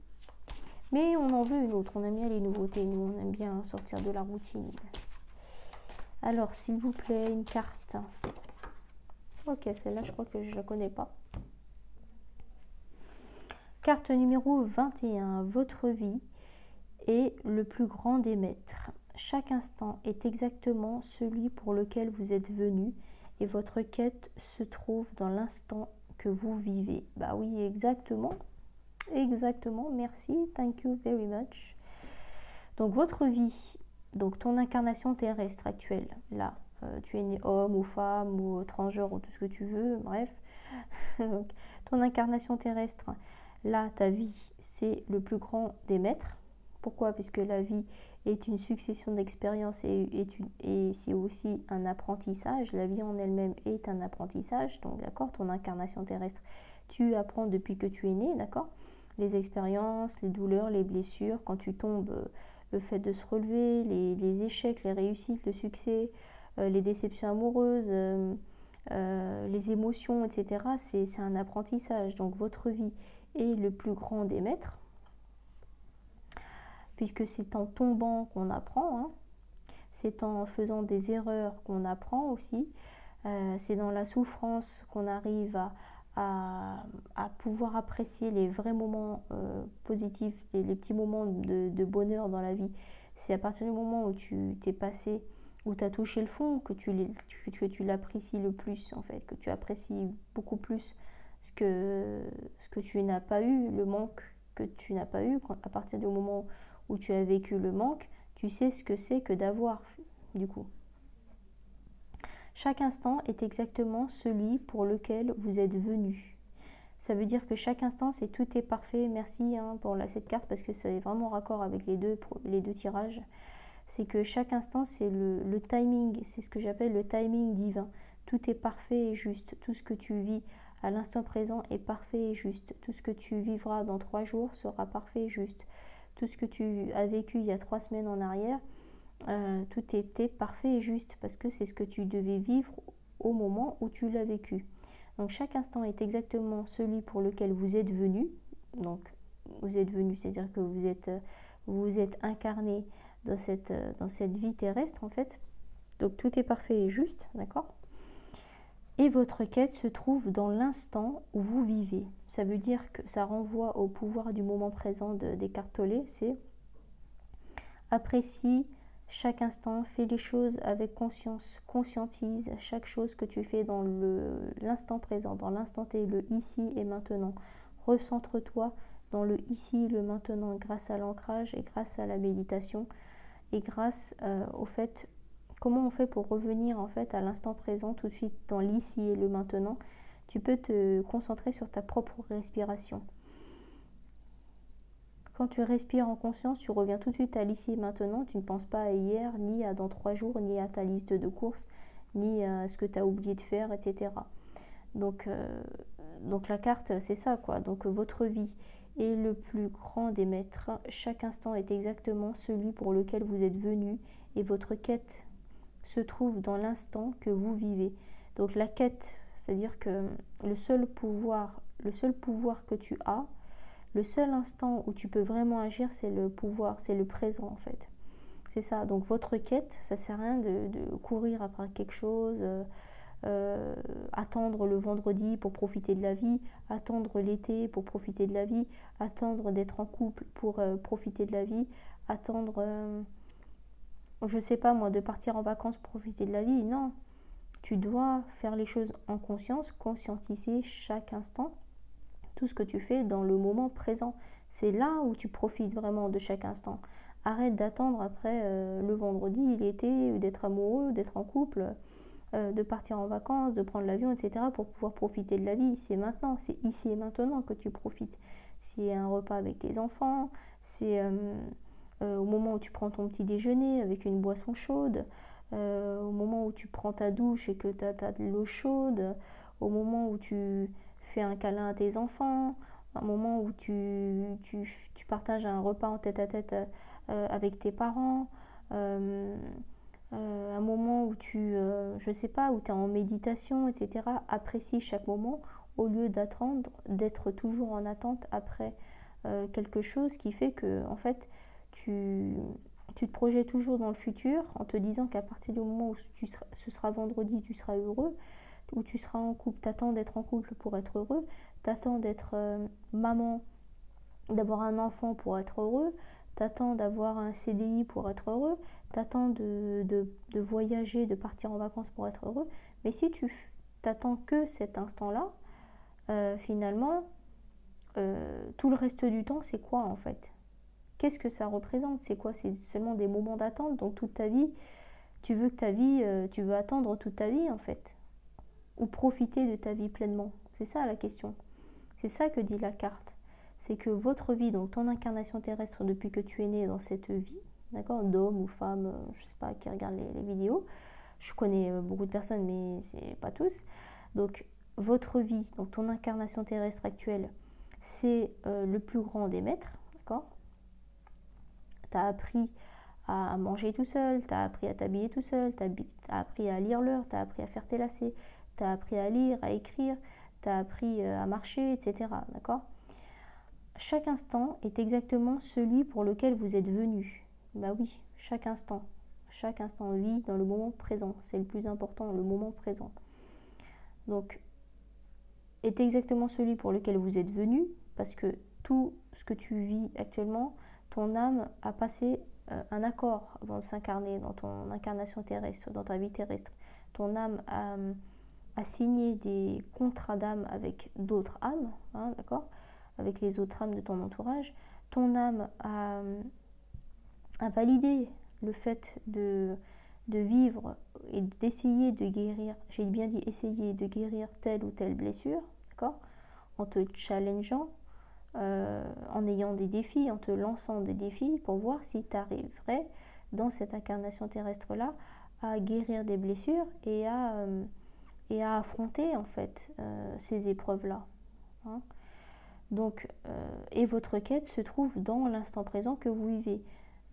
Mais on en veut une autre. On aime bien les nouveautés. Nous, on aime bien sortir de la routine. Alors, s'il vous plaît, une carte... Ok, celle-là, je crois que je ne la connais pas. Carte numéro 21. Votre vie est le plus grand des maîtres. Chaque instant est exactement celui pour lequel vous êtes venu et votre quête se trouve dans l'instant que vous vivez. Bah oui, exactement. Exactement, merci. Thank you very much. Donc, votre vie, donc ton incarnation terrestre actuelle, là. Tu es né homme ou femme ou transgenre ou tout ce que tu veux, bref. Ton incarnation terrestre, là, ta vie, c'est le plus grand des maîtres. Pourquoi? Puisque la vie est une succession d'expériences et c'est aussi un apprentissage. La vie en elle-même est un apprentissage. Donc, d'accord, ton incarnation terrestre, tu apprends depuis que tu es né, d'accord? Les expériences, les douleurs, les blessures, quand tu tombes, le fait de se relever, les échecs, les réussites, le succès, les déceptions amoureuses, les émotions, etc. C'est un apprentissage. Donc votre vie est le plus grand des maîtres, puisque c'est en tombant qu'on apprend, hein. C'est en faisant des erreurs qu'on apprend aussi. C'est dans la souffrance qu'on arrive à pouvoir apprécier les vrais moments positifs, les petits moments de bonheur dans la vie. C'est à partir du moment où tu t'es passé, où tu as touché le fond, que tu l'apprécies le plus, en fait, que tu apprécies beaucoup plus ce que tu n'as pas eu, le manque que tu n'as pas eu. À partir du moment où tu as vécu le manque, tu sais ce que c'est que d'avoir, du coup. Chaque instant est exactement celui pour lequel vous êtes venu. Ça veut dire que chaque instant, tout est parfait. Merci, hein, pour cette carte parce que c'est vraiment raccord avec les deux tirages. C'est que chaque instant, c'est le timing, c'est ce que j'appelle le timing divin. Tout est parfait et juste. Tout ce que tu vis à l'instant présent est parfait et juste. Tout ce que tu vivras dans 3 jours sera parfait et juste. Tout ce que tu as vécu il y a 3 semaines en arrière, tout était parfait et juste parce que c'est ce que tu devais vivre au moment où tu l'as vécu. Donc chaque instant est exactement celui pour lequel vous êtes venu. Donc vous êtes venu, c'est-à-dire que vous êtes incarné dans cette vie terrestre en fait. Donc tout est parfait et juste, d'accord? Et votre quête se trouve dans l'instant où vous vivez. Ça veut dire que ça renvoie au pouvoir du moment présent d'Eckhart Tolle. C'est apprécie chaque instant, fais les choses avec conscience, conscientise chaque chose que tu fais dans l'instant présent, dans l'instant T, le ici et maintenant. Recentre-toi dans le ici, le maintenant, grâce à l'ancrage et grâce à la méditation et grâce au fait, comment on fait pour revenir en fait à l'instant présent tout de suite dans l'ici et le maintenant. Tu peux te concentrer sur ta propre respiration. Quand tu respires en conscience, tu reviens tout de suite à l'ici et maintenant. Tu ne penses pas à hier, ni à dans 3 jours, ni à ta liste de courses, ni à ce que tu as oublié de faire, etc. Donc la carte, c'est ça, quoi. Donc votre vie est le plus grand des maîtres. Chaque instant est exactement celui pour lequel vous êtes venu et votre quête se trouve dans l'instant que vous vivez. Donc la quête, c'est-à-dire que le seul pouvoir que tu as, le seul instant où tu peux vraiment agir, c'est le pouvoir, c'est le présent en fait. C'est ça. Donc votre quête, ça sert à rien de courir après quelque chose, attendre le vendredi pour profiter de la vie, attendre l'été pour profiter de la vie, attendre d'être en couple pour profiter de la vie, attendre, je sais pas moi, de partir en vacances pour profiter de la vie. Non, tu dois faire les choses en conscience, conscientiser chaque instant, tout ce que tu fais dans le moment présent. C'est là où tu profites vraiment de chaque instant. Arrête d'attendre après le vendredi, l'été, d'être amoureux, d'être en couple, de partir en vacances, de prendre l'avion, etc. pour pouvoir profiter de la vie. C'est maintenant, c'est ici et maintenant que tu profites. C'est un repas avec tes enfants, c'est au moment où tu prends ton petit déjeuner avec une boisson chaude, au moment où tu prends ta douche et que tu as de l'eau chaude, au moment où tu fais un câlin à tes enfants, un moment où tu partages un repas en tête-à-tête avec tes parents, un moment où je sais pas, où tu es en méditation, etc. Apprécie chaque moment au lieu d'attendre, d'être toujours en attente après quelque chose qui fait que, en fait, tu te projettes toujours dans le futur en te disant qu'à partir du moment où ce sera vendredi, tu seras heureux, où tu seras en couple, t'attends d'être en couple pour être heureux, t'attends d'être maman, d'avoir un enfant pour être heureux, t'attends d'avoir un CDI pour être heureux, t'attends de voyager, de partir en vacances pour être heureux. Mais si tu t'attends que cet instant-là, finalement, tout le reste du temps, c'est quoi en fait? Qu'est-ce que ça représente? C'est quoi? C'est seulement des moments d'attente. Donc toute ta vie, tu veux attendre toute ta vie en fait. Ou profiter de ta vie pleinement. C'est ça la question. C'est ça que dit la carte. C'est que votre vie, donc ton incarnation terrestre depuis que tu es né dans cette vie, d'accord, d'homme ou femme, je sais pas qui regarde les vidéos, je connais beaucoup de personnes mais c'est pas tous. Donc votre vie, donc ton incarnation terrestre actuelle, c'est le plus grand des maîtres, d'accord. Tu as appris à manger tout seul, tu as appris à t'habiller tout seul, tu as appris à lire l'heure, tu as appris à faire tes lacets, tu as appris à lire, à écrire, tu as appris à marcher, etc. D'accord? Chaque instant est exactement celui pour lequel vous êtes venu. Bah oui, chaque instant vit dans le moment présent. C'est le plus important, le moment présent. Donc, est exactement celui pour lequel vous êtes venu, parce que tout ce que tu vis actuellement, ton âme a passé un accord avant de s'incarner dans ton incarnation terrestre, dans ta vie terrestre. Ton âme a signé des contrats d'âme avec d'autres âmes, hein, d'accord, avec les autres âmes de ton entourage. Ton âme a validé le fait de vivre et d'essayer de guérir, j'ai bien dit essayer de guérir telle ou telle blessure, d'accord, en te challengeant, en ayant des défis, en te lançant des défis pour voir si tu arriverais dans cette incarnation terrestre-là à guérir des blessures et à affronter en fait ces épreuves-là. Hein. Donc, et votre quête se trouve dans l'instant présent que vous vivez.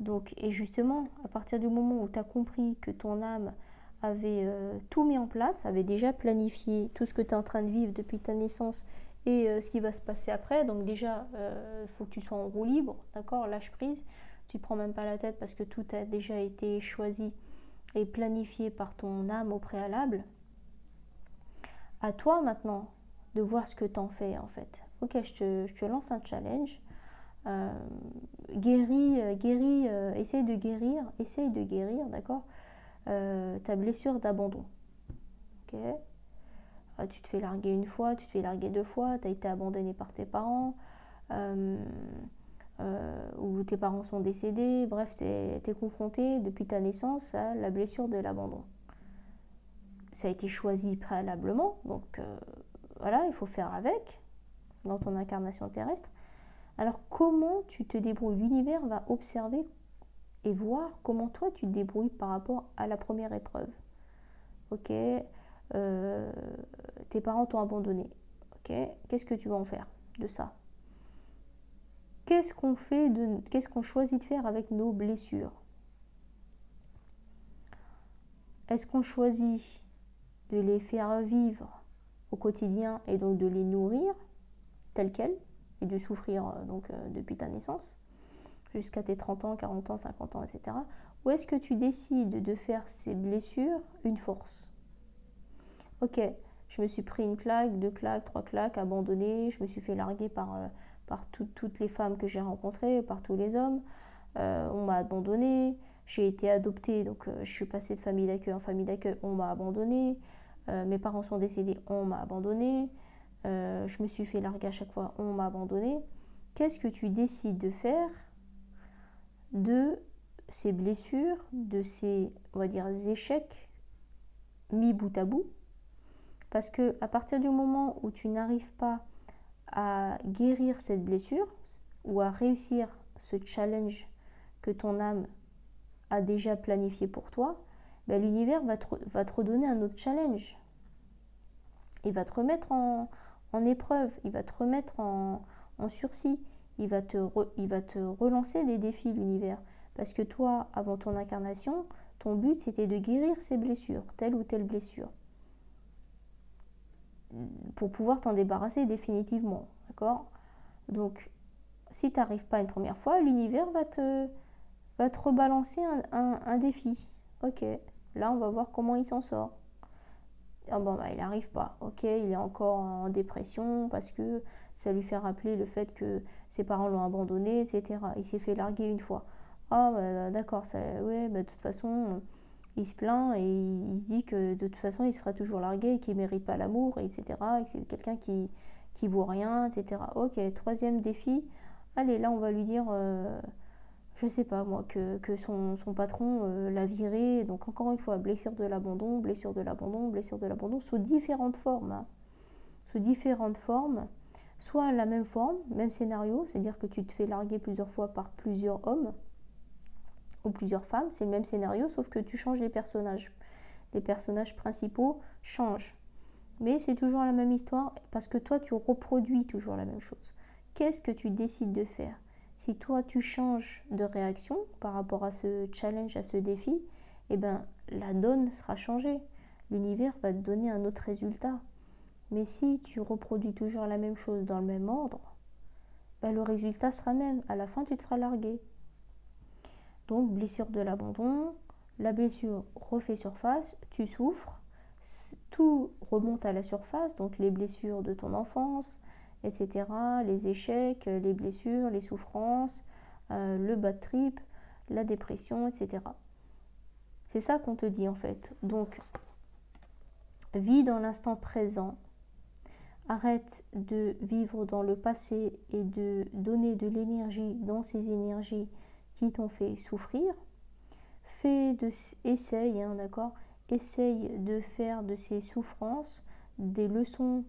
Donc, et justement, à partir du moment où tu as compris que ton âme avait tout mis en place, avait déjà planifié tout ce que tu es en train de vivre depuis ta naissance et ce qui va se passer après, donc déjà, il faut que tu sois en roue libre, d'accord, lâche prise, tu ne prends même pas la tête parce que tout a déjà été choisi et planifié par ton âme au préalable. À toi maintenant de voir ce que tu en fais en fait. Ok, je te lance un challenge. Essaye de guérir, d'accord, ta blessure d'abandon. Ok, tu te fais larguer une fois, tu te fais larguer 2 fois, tu as été abandonné par tes parents, ou tes parents sont décédés, bref, tu es confronté depuis ta naissance à la blessure de l'abandon. Ça a été choisi préalablement, donc voilà, il faut faire avec dans ton incarnation terrestre. Alors comment tu te débrouilles? L'univers va observer et voir comment toi tu te débrouilles par rapport à la première épreuve. Ok, tes parents t'ont abandonné. Ok, qu'est-ce que tu vas en faire de ça? Qu'est-ce qu'on choisit de faire avec nos blessures? Est-ce qu'on choisit de les faire vivre au quotidien et donc de les nourrir telles quelles et de souffrir depuis ta naissance jusqu'à tes 30 ans, 40 ans, 50 ans, etc. Ou est-ce que tu décides de faire ces blessures une force? Ok, je me suis pris une claque, 2 claques, 3 claques, abandonné, je me suis fait larguer par toutes les femmes que j'ai rencontrées, par tous les hommes, on m'a abandonné, j'ai été adoptée, donc je suis passée de famille d'accueil en famille d'accueil, on m'a abandonné, mes parents sont décédés, on m'a abandonné, je me suis fait larguer à chaque fois, on m'a abandonné. Qu'est-ce que tu décides de faire de ces blessures, de ces, on va dire, échecs mis bout à bout? Parce que à partir du moment où tu n'arrives pas à guérir cette blessure ou à réussir ce challenge que ton âme a déjà planifié pour toi, ben l'univers va te redonner un autre challenge. Il va te remettre en épreuve, il va te remettre en sursis, il va te relancer des défis, l'univers. Parce que toi, avant ton incarnation, ton but c'était de guérir ces blessures, telle ou telle blessure, pour pouvoir t'en débarrasser définitivement. D'accord? Donc, si tu n'arrives pas une première fois, l'univers va te rebalancer un défi. Ok, là on va voir comment il s'en sort. Ah bon, bah, il n'arrive pas. Ok, il est encore en dépression parce que ça lui fait rappeler le fait que ses parents l'ont abandonné, etc. Il s'est fait larguer une fois. Ah bah, d'accord, ouais, bah, de toute façon, il se plaint et il se dit que de toute façon, il se fera toujours larguer et qu'il ne mérite pas l'amour, etc. Et que c'est quelqu'un qui vaut rien, etc. Ok, troisième défi. Allez, là, on va lui dire, je sais pas moi, que son patron l'a viré. Donc encore une fois, blessure de l'abandon, blessure de l'abandon, blessure de l'abandon, sous différentes formes. Hein. Sous différentes formes, soit la même forme, même scénario, c'est-à-dire que tu te fais larguer plusieurs fois par plusieurs hommes ou plusieurs femmes, c'est le même scénario, sauf que tu changes les personnages. Les personnages principaux changent. Mais c'est toujours la même histoire parce que toi, tu reproduis toujours la même chose. Qu'est-ce que tu décides de faire? Si toi, tu changes de réaction par rapport à ce challenge, à ce défi, eh ben, la donne sera changée. L'univers va te donner un autre résultat. Mais si tu reproduis toujours la même chose dans le même ordre, ben, le résultat sera même. À la fin, tu te feras larguer. Donc, blessure de l'abandon, la blessure refait surface, tu souffres, tout remonte à la surface, donc les blessures de ton enfance, etc., les échecs, les blessures, les souffrances, le bad trip, la dépression, etc. C'est ça qu'on te dit en fait. Donc, vis dans l'instant présent, arrête de vivre dans le passé et de donner de l'énergie dans ces énergies qui t'ont fait souffrir. Essaye, hein, d'accord? Essaye de faire de ces souffrances des leçons,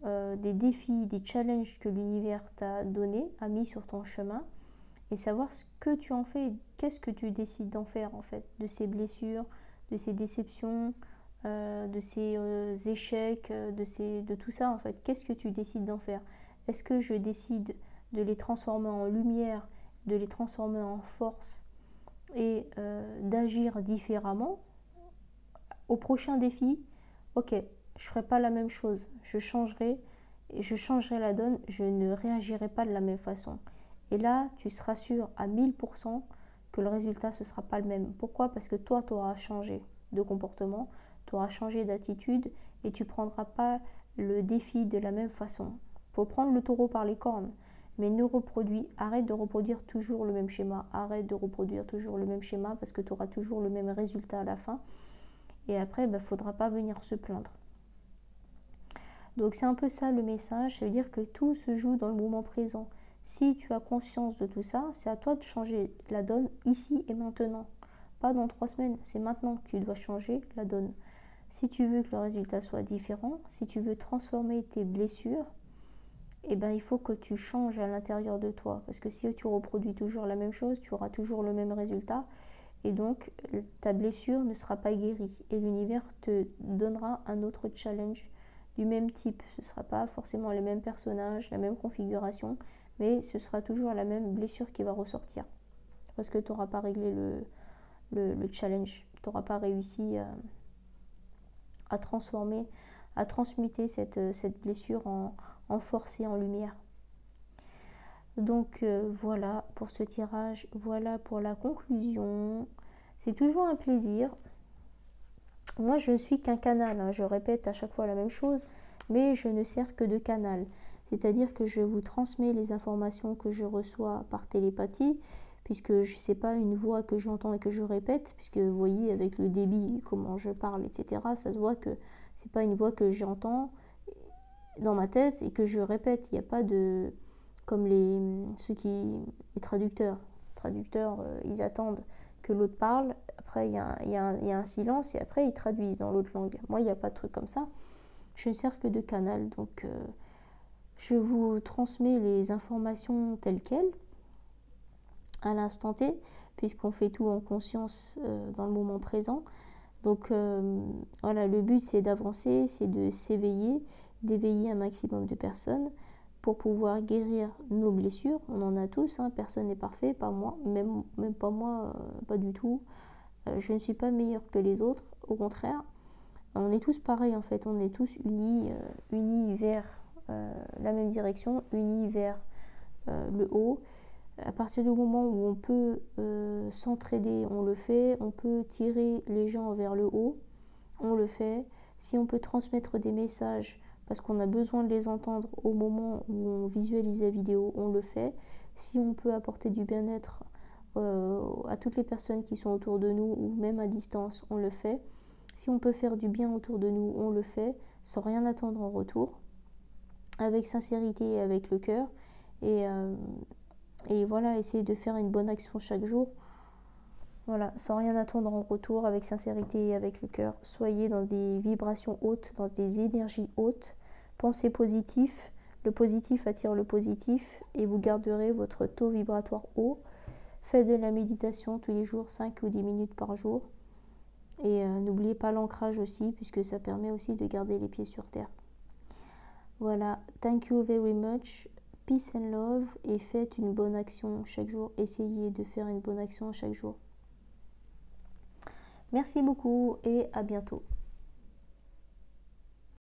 des défis, des challenges que l'univers t'a donné, a mis sur ton chemin, et savoir ce que tu en fais, qu'est-ce que tu décides d'en faire en fait, de ces blessures, de ces déceptions, de ces échecs, de tout ça en fait. Qu'est-ce que tu décides d'en faire? Est-ce que je décide de les transformer en lumière, de les transformer en force et d'agir différemment au prochain défi? Ok, je ne ferai pas la même chose, je changerai la donne, je ne réagirai pas de la même façon. Et là, tu seras sûr à 1000% que le résultat ne sera pas le même. Pourquoi? Parce que toi, tu auras changé de comportement, tu auras changé d'attitude et tu ne prendras pas le défi de la même façon. Il faut prendre le taureau par les cornes, mais arrête de reproduire toujours le même schéma, arrête de reproduire toujours le même schéma parce que tu auras toujours le même résultat à la fin. Et après, il ne faudra pas venir se plaindre. Donc c'est un peu ça le message, ça veut dire que tout se joue dans le moment présent. Si tu as conscience de tout ça, c'est à toi de changer la donne ici et maintenant. Pas dans 3 semaines, c'est maintenant que tu dois changer la donne. Si tu veux que le résultat soit différent, si tu veux transformer tes blessures, eh ben, il faut que tu changes à l'intérieur de toi. Parce que si tu reproduis toujours la même chose, tu auras toujours le même résultat. Et donc, ta blessure ne sera pas guérie. Et l'univers te donnera un autre challenge du même type. Ce ne sera pas forcément les mêmes personnages, la même configuration, mais ce sera toujours la même blessure qui va ressortir. Parce que tu n'auras pas réglé le challenge. Tu n'auras pas réussi à transformer, à transmuter cette blessure en force et en lumière. Donc voilà pour ce tirage, voilà pour la conclusion. C'est toujours un plaisir. Moi je ne suis qu'un canal, hein. Je répète à chaque fois la même chose, mais je ne sers que de canal. C'est-à-dire que je vous transmets les informations que je reçois par télépathie, puisque ce n'est pas une voix que j'entends et que je répète, puisque vous voyez avec le débit, comment je parle, etc., ça se voit que ce n'est pas une voix que j'entends dans ma tête et que je répète. Il n'y a pas de... Comme les traducteurs. Les traducteurs, ils attendent que l'autre parle, après il y a un silence et après ils traduisent dans l'autre langue. Moi, il n'y a pas de truc comme ça. Je ne sers que de canal, donc je vous transmets les informations telles quelles, à l'instant T, puisqu'on fait tout en conscience dans le moment présent. Donc voilà, le but c'est d'avancer, c'est de s'éveiller, d'éveiller un maximum de personnes pour pouvoir guérir nos blessures. On en a tous, hein, personne n'est parfait, pas moi, même pas moi, pas du tout. Je ne suis pas meilleure que les autres, au contraire. On est tous pareils en fait, on est tous unis vers la même direction, unis vers le haut. À partir du moment où on peut s'entraider, on le fait. On peut tirer les gens vers le haut, on le fait. Si on peut transmettre des messages parce qu'on a besoin de les entendre au moment où on visualise la vidéo, on le fait. Si on peut apporter du bien-être à toutes les personnes qui sont autour de nous ou même à distance, on le fait. Si on peut faire du bien autour de nous, on le fait, sans rien attendre en retour, avec sincérité et avec le cœur. Et voilà, essayer de faire une bonne action chaque jour. Voilà, sans rien attendre en retour, avec sincérité et avec le cœur. Soyez dans des vibrations hautes, dans des énergies hautes. Pensez positif. Le positif attire le positif et vous garderez votre taux vibratoire haut. Faites de la méditation tous les jours, 5 ou 10 minutes par jour. Et n'oubliez pas l'ancrage aussi, puisque ça permet aussi de garder les pieds sur terre. Voilà, thank you very much. Peace and love. Et faites une bonne action chaque jour. Essayez de faire une bonne action chaque jour. Merci beaucoup et à bientôt.